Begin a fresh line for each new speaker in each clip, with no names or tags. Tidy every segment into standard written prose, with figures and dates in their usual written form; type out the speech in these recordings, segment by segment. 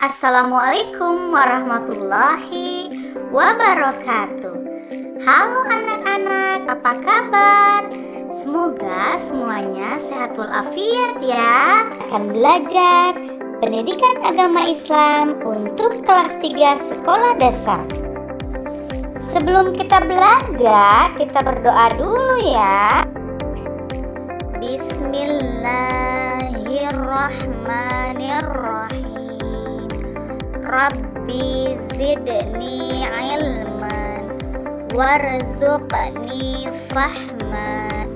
Assalamualaikum warahmatullahi wabarakatuh. Halo anak-anak, apa kabar? Semoga semuanya sehat walafiat ya. Akan belajar pendidikan agama Islam untuk kelas 3 sekolah dasar. Sebelum kita belajar, kita berdoa dulu ya. Bismillahirrahmanirrahim. Rabbi zidni ilman warzuqni fahman.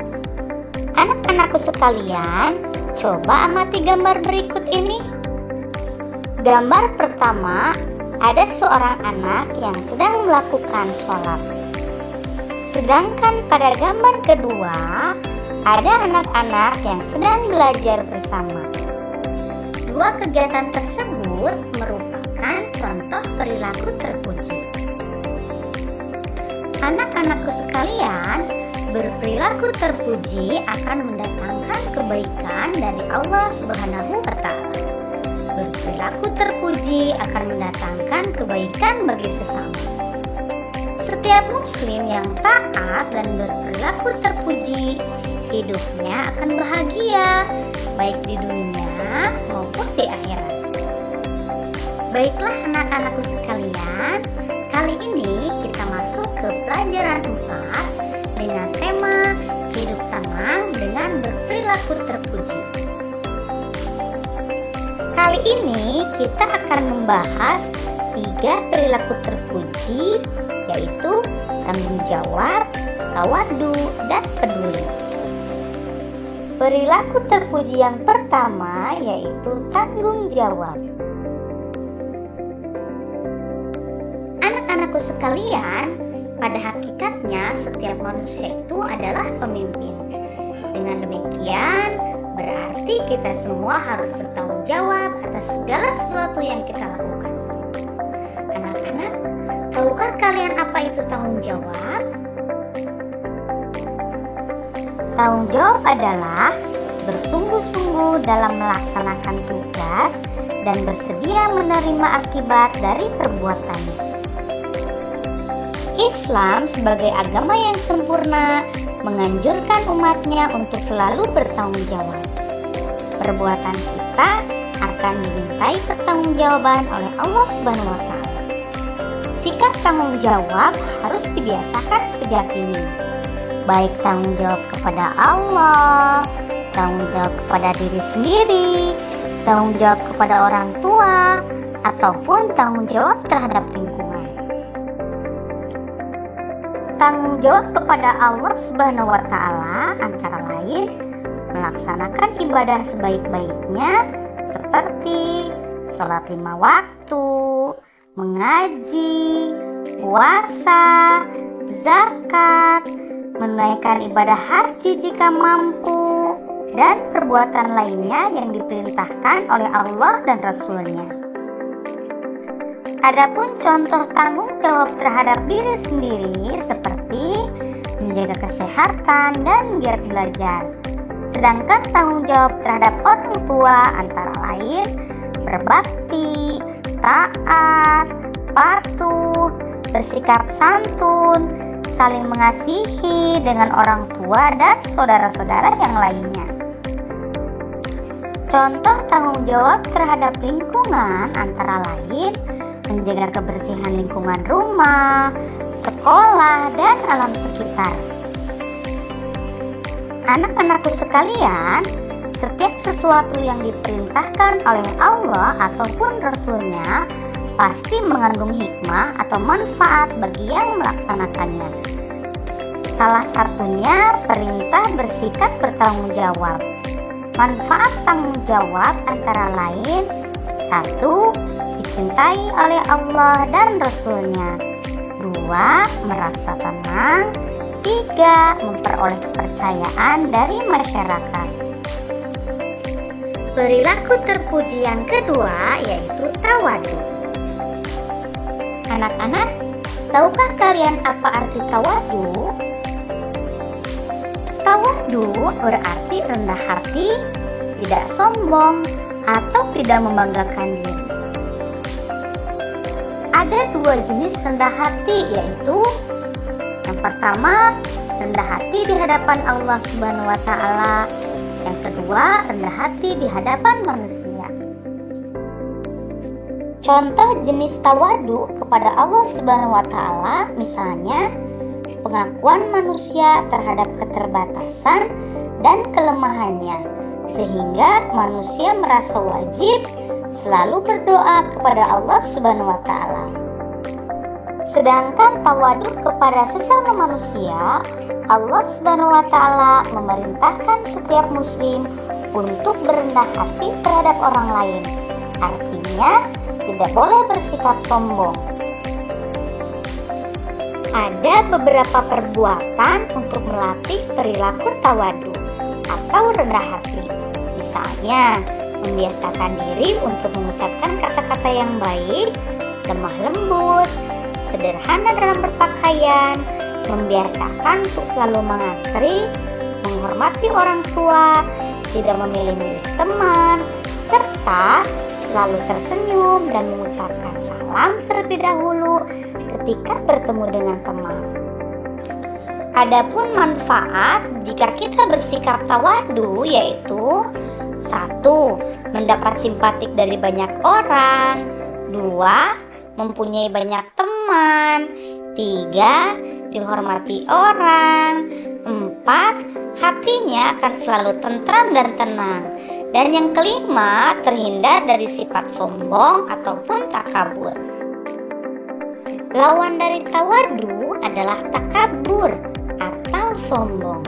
Anak-anakku sekalian, coba amati gambar berikut ini. Gambar pertama, ada seorang anak yang sedang melakukan sholat. Sedangkan pada gambar kedua, ada anak-anak yang sedang belajar bersama. Dua kegiatan tersebut merupakan contoh perilaku terpuji. Anak-anakku sekalian, berperilaku terpuji akan mendatangkan kebaikan dari Allah Subhanahu wa Ta'ala. Berperilaku terpuji akan mendatangkan kebaikan bagi sesama. Setiap muslim yang taat dan berperilaku terpuji, hidupnya akan bahagia, baik di dunia maupun di akhirat. Baiklah anak-anakku sekalian, kali ini kita masuk ke pelajaran 4 dengan tema hidup tenang dengan berperilaku terpuji. Kali ini kita akan membahas 3 perilaku terpuji, yaitu tanggung jawab, tawadu, dan peduli. Perilaku terpuji yang pertama yaitu tanggung jawab. Anak-anakku sekalian, pada hakikatnya setiap manusia itu adalah pemimpin. Dengan demikian, berarti kita semua harus bertanggung jawab atas segala sesuatu yang kita lakukan. Anak-anak, tahukah kalian apa itu tanggung jawab? Tanggung jawab adalah bersungguh-sungguh dalam melaksanakan tugas dan bersedia menerima akibat dari perbuatannya. Islam sebagai agama yang sempurna menganjurkan umatnya untuk selalu bertanggung jawab. Perbuatan kita akan dimintai pertanggungjawaban oleh Allah Subhanahu wa Ta'ala. Sikap tanggung jawab harus dibiasakan sejak dini. Baik tanggung jawab kepada Allah, tanggung jawab kepada diri sendiri, tanggung jawab kepada orang tua, ataupun tanggung jawab terhadap lingkungan. Tanggung jawab kepada Allah Subhanahu wa Ta'ala antara lain melaksanakan ibadah sebaik-baiknya seperti sholat 5 waktu, mengaji, puasa, zakat, menunaikan ibadah haji jika mampu, dan perbuatan lainnya yang diperintahkan oleh Allah dan Rasul-Nya. Adapun contoh tanggung jawab terhadap diri sendiri seperti menjaga kesehatan dan giat belajar. Sedangkan tanggung jawab terhadap orang tua antara lain berbakti, taat, patuh, bersikap santun, saling mengasihi dengan orang tua dan saudara-saudara yang lainnya. Contoh tanggung jawab terhadap lingkungan antara lain menjaga kebersihan lingkungan rumah, sekolah, dan alam sekitar. Anak-anakku sekalian, setiap sesuatu yang diperintahkan oleh Allah ataupun Rasul-Nya pasti mengandung hikmah atau manfaat bagi yang melaksanakannya. Salah satunya perintah bersikap bertanggung jawab. Manfaat tanggung jawab antara lain: 1. Dicintai oleh Allah dan Rasul-Nya. 2. Merasa tenang. 3. Memperoleh kepercayaan dari masyarakat. Perilaku terpuji yang kedua yaitu tawadu. Anak-anak, tahukah kalian apa arti tawadu? Tawadu berarti rendah hati, tidak sombong, atau tidak membanggakan diri. Ada dua jenis rendah hati, yaitu yang pertama, rendah hati di hadapan Allah Subhanahu wa Ta'ala. Yang kedua, rendah hati di hadapan manusia. Contoh jenis tawadu kepada Allah Subhanahu wa Ta'ala, misalnya pengakuan manusia terhadap keterbatasan dan kelemahannya, sehingga manusia merasa wajib selalu berdoa kepada Allah Subhanahu wa Ta'ala. Sedangkan tawadu kepada sesama manusia, Allah Subhanahu wa Ta'ala memerintahkan setiap muslim untuk berendah hati terhadap orang lain. Artinya, tidak boleh bersikap sombong. Ada beberapa perbuatan untuk melatih perilaku tawadu atau rendah hati. Misalnya, membiasakan diri untuk mengucapkan kata-kata yang baik, lemah lembut, sederhana dalam berpakaian, membiasakan untuk selalu mengantri, menghormati orang tua, tidak memilih-milih teman, serta selalu tersenyum dan mengucapkan salam terlebih dahulu ketika bertemu dengan teman. Adapun manfaat jika kita bersikap tawadu, yaitu 1. Mendapat simpatik dari banyak orang. 2. Mempunyai banyak teman. 3. Dihormati orang. 4. Hatinya akan selalu tentram dan tenang. Dan yang kelima, terhindar dari sifat sombong ataupun takabur. Lawan dari tawadu adalah takabur atau sombong.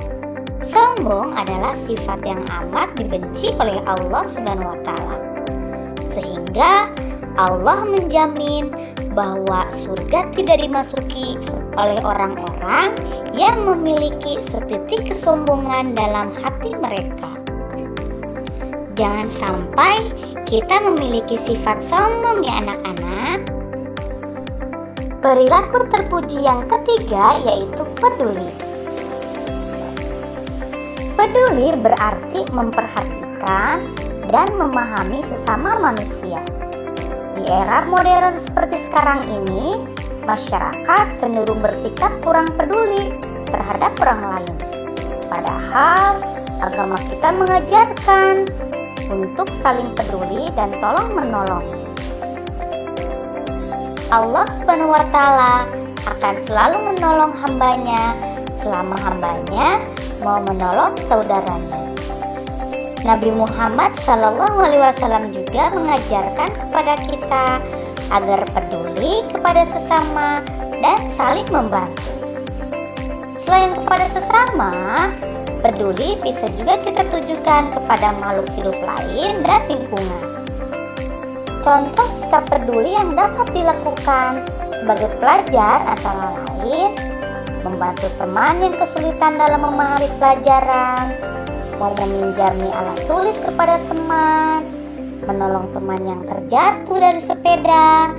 Sombong adalah sifat yang amat dibenci oleh Allah Subhanahu wa Ta'ala. Sehingga Allah menjamin bahwa surga tidak dimasuki oleh orang-orang yang memiliki setitik kesombongan dalam hati mereka. Jangan sampai kita memiliki sifat sombong ya anak-anak. Perilaku terpuji yang ketiga yaitu peduli. Peduli berarti memperhatikan dan memahami sesama manusia. Di era modern seperti sekarang ini, masyarakat cenderung bersikap kurang peduli terhadap orang lain. Padahal agama kita mengajarkan untuk saling peduli dan tolong menolong. Allah Subhanahu wa Ta'ala akan selalu menolong hambanya selama hambanya mau menolong saudaranya. Nabi Muhammad SAW juga mengajarkan kepada kita agar peduli kepada sesama dan saling membantu. Selain kepada sesama, peduli bisa juga kita tujukan kepada makhluk hidup lain dan lingkungan. Contoh sikap peduli yang dapat dilakukan sebagai pelajar antara lain membantu teman yang kesulitan dalam memahami pelajaran, mau meminjami alat tulis kepada teman, menolong teman yang terjatuh dari sepeda,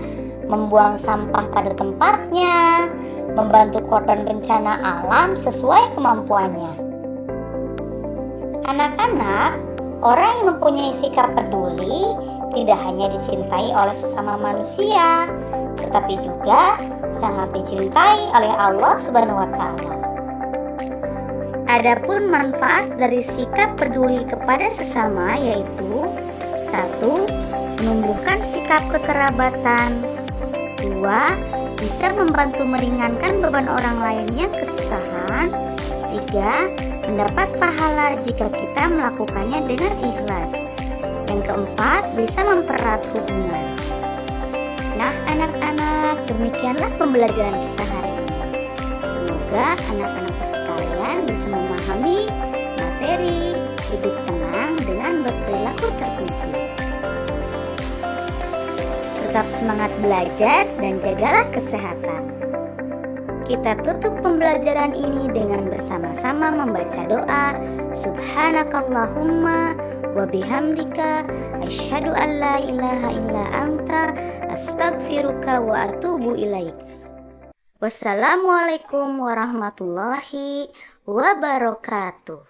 membuang sampah pada tempatnya, membantu korban bencana alam sesuai kemampuannya. Anak-anak, orang yang mempunyai sikap peduli tidak hanya dicintai oleh sesama manusia, tetapi juga sangat dicintai oleh Allah Subhanahu wa Ta'ala. Adapun manfaat dari sikap peduli kepada sesama yaitu 1. Menumbuhkan sikap kekerabatan. 2. Bisa membantu meringankan beban orang lain yang kesusahan. 3. Mendapat pahala jika kita melakukannya dengan ikhlas. Yang keempat, bisa mempererat hubungan. Nah anak-anak, demikianlah pembelajaran kita hari ini. Semoga anak-anakku sekalian bisa memahami materi hidup tenang dengan berperilaku terpuji. Tetap semangat belajar dan jagalah kesehatan. Kita tutup pembelajaran ini dengan bersama-sama membaca doa Subhanakallahumma wa bihamdika asyhadu an la ilaha illa anta astaghfiruka wa atubu ilaik. Wassalamualaikum warahmatullahi wabarakatuh.